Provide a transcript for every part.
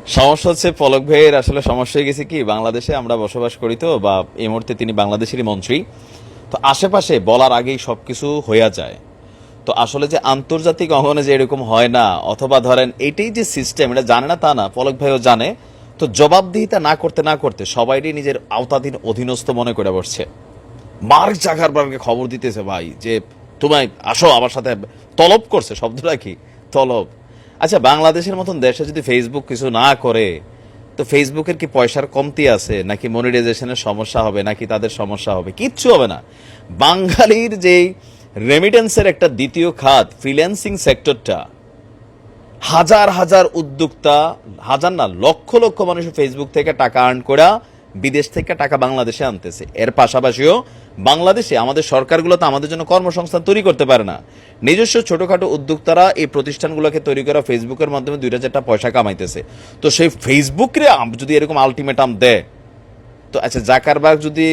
সমস্যা হচ্ছে পলক ভাইয়ের আসলে সমস্যা হয়ে গেছে কি, বাংলাদেশে আমরা বসবাস করি তো, বা এই মুহূর্তে তিনি বাংলাদেশেরই মন্ত্রী। তো আশেপাশে বলার আগেই সবকিছু হইয়া যায়। তো আসলে যে আন্তর্জাতিক অঙ্গনে যে এরকম হয় না, অথবা ধরেন এটাই যে সিস্টেম, এটা জানে না তা না, পলক ভাইও জানে। তো জবাবদিহিতা না করতে না করতে সবাইরই নিজের আওতাধীন অধীনস্থ মনে করে বসছে। মার্ক জাকারবার্গকে খবর দিতেছে ভাই যে তোমায় আসো আমার সাথে, তলব করছে, শব্দটা কি, তলব। আচ্ছা, বাংলাদেশের মতন দেশে যদি ফেসবুক কিছু না করে, তো ফেসবুকের কি পয়সার কমতি আছে, নাকি মনিটাইজেশনের সমস্যা হবে, নাকি তাদের সমস্যা হবে? কিচ্ছু হবে না। বাঙালির যেই রেমিটেন্সের একটা দ্বিতীয় খাত ফ্রিল্যান্সিং সেক্টরটা, হাজার হাজার উদ্যোক্তা, হাজার না লক্ষ লক্ষ মানুষ ফেসবুক থেকে টাকা আর্ন করা বিদেশ থেকে টাকা বাংলাদেশে আনতেছে। এর পাশাপাশিও বাংলাদেশে আমাদের সরকারগুলো তো আমাদের জন্য কর্মসংস্থান তৈরি করতে পারে না। নিজস্ব ছোটখাটো উদ্যোক্তারা এই প্রতিষ্ঠানগুলোকে তৈরি করা ফেসবুকের মাধ্যমে 2-4টা পয়সা কামাইতেছে। তো সেই ফেসবুকরে যদি এরকম আলটিমেটাম দেয়, তো আচ্ছা জাকারবার্গ যদি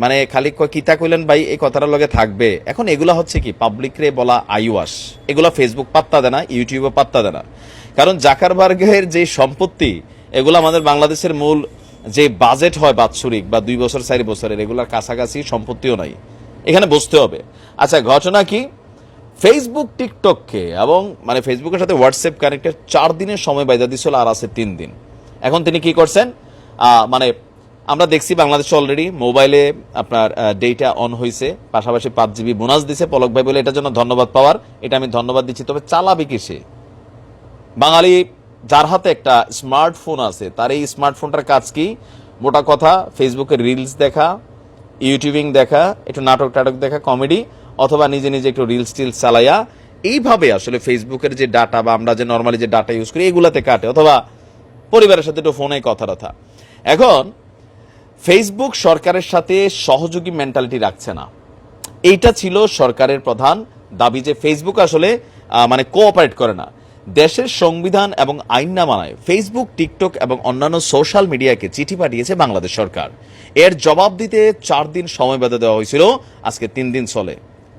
মানে খালি কিতা কইলেন ভাই এই কথাটার লগে থাকবে। এখন এগুলা হচ্ছে কি পাবলিকরে বলা আইওয়াস, এগুলা ফেসবুক পাত্তা দেয় না, ইউটিউবও পাত্তা দেয় না। কারণ জাকারবার্গের যে সম্পত্তি, এগুলো আমাদের বাংলাদেশের মূল যে বাজেট হয় বাৎসরিক বা 2 বছর 4 বছরের, এগুলার কাছাকাছি সম্পত্তিও নাই। এখানে বুঝতে হবে। আচ্ছা, ঘটনা কি, ফেসবুক টিকটককে এবং মানে ফেসবুকের সাথে হোয়াটসঅ্যাপ কানেক্টের 4 দিনের সময় বাইদা দিছিল, আর আছে 3 দিন। এখন তিনি কি করছেন, মানে আমরা দেখছি বাংলাদেশে অলরেডি মোবাইলে আপনার ডেটা অন হয়েছে, পাশাপাশি 5 GB বোনাস দিছে পলক ভাই বলে, এটার জন্য ধন্যবাদ পাওয়ার, এটা আমি ধন্যবাদ দিচ্ছি। তবে চালাবে কিসে? বাঙালি যার হাতে একটা স্মার্টফোন আছে, তার এই স্মার্টফোনটার কাজ কি? মোটা কথা ফেসবুকে রিলস দেখা, ইউটিউবিং দেখা, একটু নাটক টাটক দেখা, কমেডি, অথবা নিজে নিজে একটু রিলস টিলস চালাইয়া এইভাবে আসলে ফেসবুকের যে ডাটা বা আমরা যে নর্মালি যে ডাটা ইউজ করি এগুলাতে কাটে, অথবা পরিবারের সাথে একটু ফোনে কথা টথা। এখন ফেসবুক সরকারের সাথে সহযোগী মেন্টালিটি রাখছে না। এইটা ছিল সরকারের প্রধান দাবি, যে ফেসবুক আসলে মানে কোঅপারেট করে না। দেশের সংবিধান এবং আইন না মানায় ফেসবুক, টিকটক এবং অন্যান্য সোশ্যাল মিডিয়াকে চিঠি পাঠিয়েছে বাংলাদেশ সরকার। এর জবাব দিতে 4 দিন সময় বেঁধে দেওয়া হয়েছিল, আজকে 3 দিন চলে,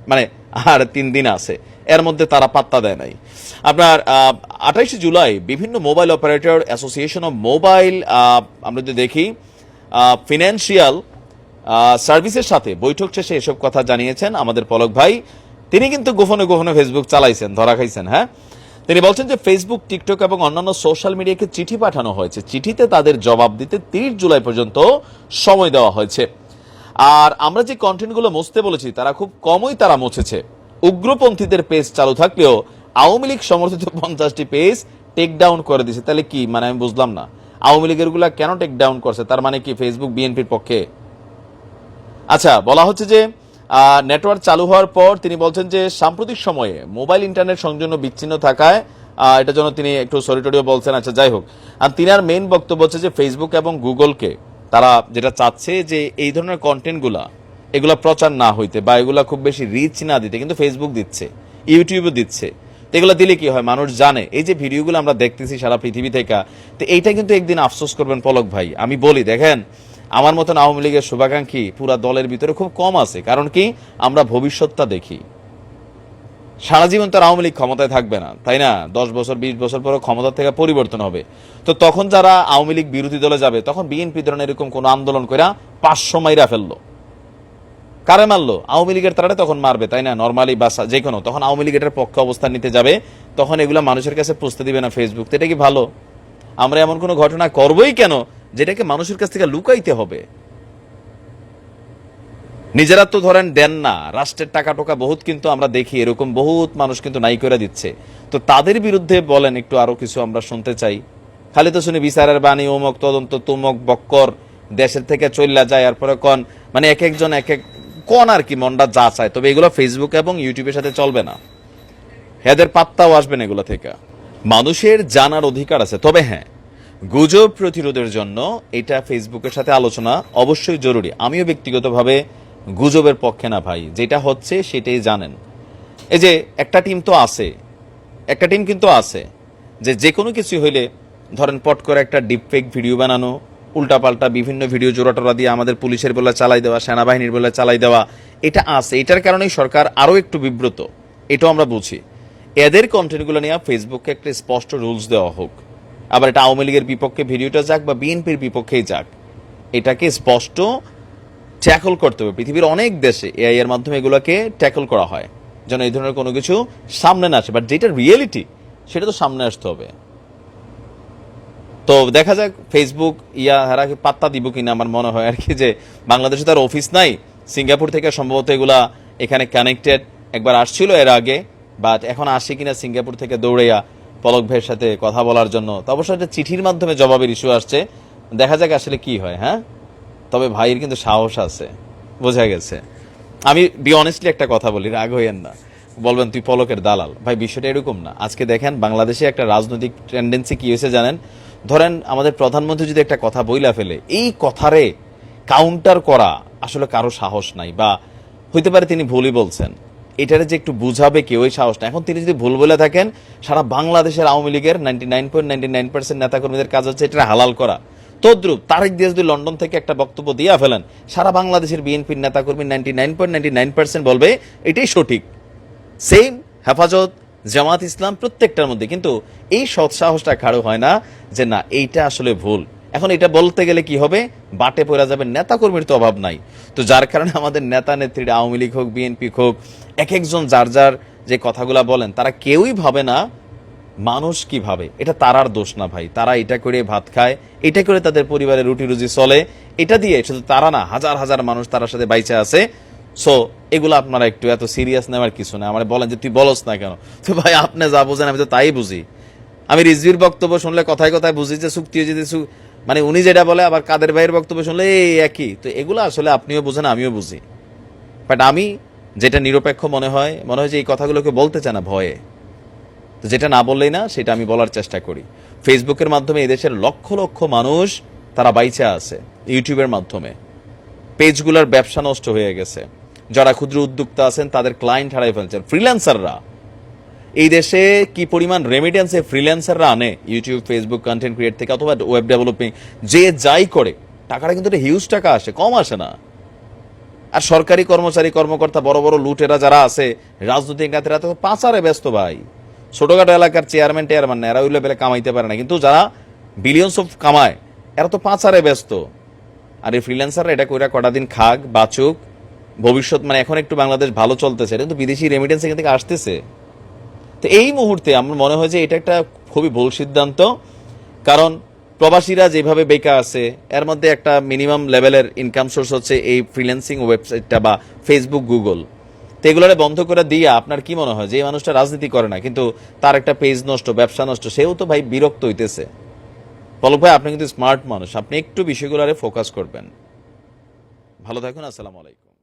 মানে আর 3 দিন আছে। এর মধ্যে তারা পাত্তা দেয় নাই। আপনার 28 জুলাই বিভিন্ন mobile operator association of mobile, আমরা যদি দেখি ফিনান্সিয়াল সার্ভিসের সাথে বৈঠক শেষে এসব কথা জানিয়েছেন আমাদের পলক ভাই। তিনি কিন্তু গোপনে গোপনে ফেসবুক চালাইছেন, ধরা খাইছেন। হ্যাঁ, তিনি বলছেন যে ফেসবুক, টিকটক এবং অন্যান্য সোশ্যাল মিডিয়াকে চিঠি পাঠানো হয়েছে, চিঠিতে তাদের জবাব দিতে 30 জুলাই পর্যন্ত সময় দেওয়া হয়েছে। আর আমরা যে কন্টেন্টগুলো মুছতে বলেছি তারা খুব কমই তারা মুছেছে। উগ্রপন্থীদের পেজ চালু থাকলেও আওয়ামী লীগ সমর্থিত 50টি পেজ টেক ডাউন করে দিয়েছে। তাহলে কি মানে আমি বুঝলাম না, আওয়ামী লীগের গুলা কেন টেক ডাউন করছে? তার মানে কি ফেসবুক বিএনপির পক্ষে? আচ্ছা, বলা হচ্ছে যে নেটওয়ার্ক চালু হওয়ার পর তিনি বলছেন যে সাম্প্রতিক সময়ে মোবাইল ইন্টারনেট সংযোগ বিচ্ছিন্ন থাকায় এটার জন্য তিনি একটু সরিটরিও বলছেন। আচ্ছা, যাই হোক, আর তিনার মেইন বক্তব্য হচ্ছে যে ফেসবুক এবং গুগলকে তারা যেটা চাচ্ছে যে এই ধরনের কন্টেন্টগুলা এগুলা প্রচার না হইতে বা এগুলা খুব বেশি রিচ না দিতে, কিন্তু ফেসবুক দিচ্ছে, ইউটিউবও দিচ্ছে। তো এগুলো দিলে কি হয়, মানুষ জানে। এই যে ভিডিওগুলো আমরা দেখতেছি সারা পৃথিবী থেকে, তো এইটা কিন্তু একদিন আফসোস করবেন পলক ভাই। আমি বলি, দেখেন আমার মতন আওয়ামী লীগের শুভাকাঙ্ক্ষী পুরা দলের ভিতরে খুব কম আছে। কারণ কি, আমরা ভবিষ্যৎটা দেখি। সারা জীবন তো আওয়ামী লীগ ক্ষমতায় থাকবে না, তাই না? 10 বছর 20 বছর পরে ক্ষমতা থেকে পরিবর্তন হবে। তো তখন যারা আওয়ামী লীগ বিরোধী দলে যাবে, তখন বিএনপি ধরনের এরকম কোন আন্দোলন করে 500 মাইরা ফেললো, কারে মারলো? আওয়ামী লীগের তারা তখন মারবে, তাই না? নর্মালি বা যে কোনো, তখন আওয়ামী লীগের পক্ষে অবস্থান নিতে যাবে, তখন এগুলো মানুষের কাছে পৌঁছতে দিবে না ফেসবুক। এটা কি ভালো? আমরা এমন কোনো ঘটনা করবোই কেন যেটাকে মানুষের কাছ থেকে লুকাইতে হবে? নিজেরা তো ধরেন দেন না, রাষ্ট্রের টাকা টোকা বহুত কিন্তু আমরা দেখি, এরকম বহুত মানুষ কিন্তু নাই করে দিচ্ছে। তো তাদের বিরুদ্ধে বলেন একটু আরো কিছু আমরা শুনতে চাই। খালি তো শুনি বিচারের বাণী, অমুক তদন্ত, তুমক বক্কর, দেশের থেকে চল্লা যায়, এরপরে কন মানে এক একজন এক এক কোন আর কি মনটা যা চায়। তবে এগুলো ফেসবুক এবং ইউটিউবের সাথে চলবে না, এদের পাত্তাও আসবে না এগুলো থেকে। মানুষের জানার অধিকার আছে। তবে হ্যাঁ, গুজব প্রতিরোধের জন্য এটা ফেসবুকের সাথে আলোচনা অবশ্যই জরুরি। আমিও ব্যক্তিগতভাবে গুজবের পক্ষে না ভাই, যেটা হচ্ছে সেটাই জানেন। এই যে একটা টিম তো আছে, একটা টিম কিন্তু আছে যে যে কোনো কিছু হইলে ধরেন পট করে একটা ডিপফেক ভিডিও বানানো, উল্টাপাল্টা বিভিন্ন ভিডিও জোড়াটোরা দিয়ে আমাদের পুলিশের বলে চালাই দেওয়া, সেনাবাহিনীর বলে চালাই দেওয়া, এটা আছে। এটার কারণেই সরকার আরও একটু বিব্রত, এটাও আমরা বুঝি। এদের কন্টেন্টগুলো নিয়ে ফেসবুককে একটা স্পষ্ট রুলস দেওয়া হোক। আবার এটা আওয়ামী লীগের বিপক্ষে ভিডিওটা যাক বা বিএনপির বিপক্ষেই যাক, এটাকে স্পষ্ট ট্যাকল করতে হবে। পৃথিবীর অনেক দেশে এআই এর মাধ্যমে এগুলোকে ট্যাকল করা হয় যেন এই ধরনের কোনো কিছু সামনে না আসে, বাট যেটা রিয়েলিটি সেটা তো সামনে আসতে হবে। তো দেখা যাক ফেসবুক হারা কি পাত্তা দিব কিনা। আমার মনে হয় আর কি যে বাংলাদেশে তার অফিস নাই, সিঙ্গাপুর থেকে সম্ভবত এগুলা এখানে কানেক্টেড, একবার আসছিল এর আগে, বাট এখন আসে কিনা সিঙ্গাপুর থেকে দৌড়াইয়া পলক ভাইয়ের সাথে কথা বলার জন্য। তো অবশ্যই একটা চিঠির মাধ্যমে জবাবের ইস্যু আসছে, দেখা যাক আসলে কি হয়। হ্যাঁ, তবে ভাইয়ের কিন্তু সাহস আছে, বোঝা গেছে। আমি বি অনেস্টলি একটা কথা বলি, রাগ হইয়েন না, বলবেন তুই পলকের দালাল। ভাই বিষয়টা এরকম না। আজকে দেখেন বাংলাদেশে একটা রাজনৈতিক টেন্ডেন্সি কি হয়েছে জানেন? ধরেন আমাদের প্রধানমন্ত্রী যদি একটা কথা বইলা ফেলে, এই কথারে কাউন্টার করা আসলে কারো সাহস নাই, বা হইতে পারে তিনি ভুলই বলছেন, এটারে যে একটু বুঝাবে কেউ ওই সাহস না। এখন তিনি যদি ভুল বলে থাকেন, সারা বাংলাদেশের আওয়ামী লীগের 99.99% নেতাকর্মীদের কাজ হচ্ছে এটা হালাল করা। তদ্রুপ তারেক দিয়ে যদি লন্ডন থেকে একটা বক্তব্য দিয়া ফেলেন, সারা বাংলাদেশের বিএনপির নেতাকর্মী 99.99% বলবে এটাই সঠিক। সেম হেফাজত, জামাত ইসলাম, প্রত্যেকটার মধ্যে কিন্তু এই সৎ সাহসটা খাড়ো হয় না যে না এইটা আসলে ভুল। এখন এটা বলতে গেলে কি হবে, বাটে পড়া যাবে, নেতাকর্মীর তো অভাব নাই। তো যার কারণে আমাদের নেতা নেত্রীরা আওয়ামী লীগ হোক বিএনপি হোক, এক একজন যার যার যে কথাগুলা বলেন, তারা কেউই ভাবে না মানুষ কি ভাবে। এটা তারার দোষ না ভাই, তারা এটা করে ভাত খায়, এটা করে তাদের পরিবারের রুটি রুজি চলে, এটা দিয়ে শুধু তারা না হাজার হাজার মানুষ তার সাথে বাইচে আছে। সো এগুলো আপনারা একটু এত সিরিয়াস নেওয়ার কিছু না। আমার বলেন যে তুই বলস না কেন, তো ভাই আপনি যা বোঝেন আমি তো তাই বুঝি। আমি রিজভির বক্তব্য শুনলে কথায় কথায় বুঝি যে চুক্তি যদি মানে উনি যেটা বলে, আবার কাদের ভাইয়ের বক্তব্য শুনলে এই একই। তো এগুলো আসলে আপনিও বুঝেন আমিও বুঝি, বাট আমি যেটা নিরপেক্ষ মনে হয় যে এই কথাগুলোকে বলতে চায় না ভয়ে। তো যেটা না বললেই না সেটা আমি বলার চেষ্টা করি। ফেসবুকের মাধ্যমে এদেশের লক্ষ লক্ষ মানুষ তারা বাইচে আছে, ইউটিউবের মাধ্যমে পেজগুলোর ব্যবসা নষ্ট হয়ে গেছে, যারা ক্ষুদ্র উদ্যোক্তা আছেন তাদের ক্লায়েন্ট হারাই ফেলছেন। ফ্রিল্যান্সাররা এই দেশে কি পরিমাণ রেমিটেন্সে ফ্রিল্যান্সাররা আনে ইউটিউব ফেসবুক কন্টেন্ট ক্রিয়েট থেকে, অথবা ওয়েব ডেভেলপিং, যে যাই করে টাকাটা কিন্তু হিউজ টাকা আসে, কম আসে না। আর সরকারি কর্মচারী কর্মকর্তা বড় বড় লুটেরা যারা আছে, রাজনৈতিক নেতারা তো পাচারে ব্যস্ত ভাই। ছোটখাটো এলাকার চেয়ারম্যান না, এরা ওই লেভেলে কামাইতে পারে না, কিন্তু যারা বিলিয়নস অফ কামায় এরা তো পাচারে ব্যস্ত। আর এই ফ্রিল্যান্সাররা এটা কইরা কটা দিন খাক বাঁচুক, ভবিষ্যৎ মানে এখন একটু বাংলাদেশ ভালো চলতেছে, এটা কিন্তু বিদেশি রেমিটেন্স এখান থেকে আসতেছে। তো এই মুহূর্তে আমার মনে হয় যে এটা একটা খুবই ভুল সিদ্ধান্ত, কারণ প্রবাসীরা যেভাবে বেকার আছে এর মধ্যে একটা মিনিমাম লেভেলের ইনকাম সোর্স হচ্ছে এই ফ্রিল্যান্সিং ওয়েবসাইটটা বা ফেসবুক গুগল। তো এগুলোরে বন্ধ করে দিয়ে আপনার কি মনে হয় যে এই মানুষটা রাজনীতি করে না কিন্তু তার একটা পেজ নষ্ট, ব্যবসা নষ্ট, সেও তো ভাই বিরক্ত হইতেছে। পলক ভাই আপনি কিন্তু স্মার্ট মানুষ, আপনি একটু বিষয়গুলোরে ফোকাস করবেন। ভালো থাকুন, আসসালামু আলাইকুম।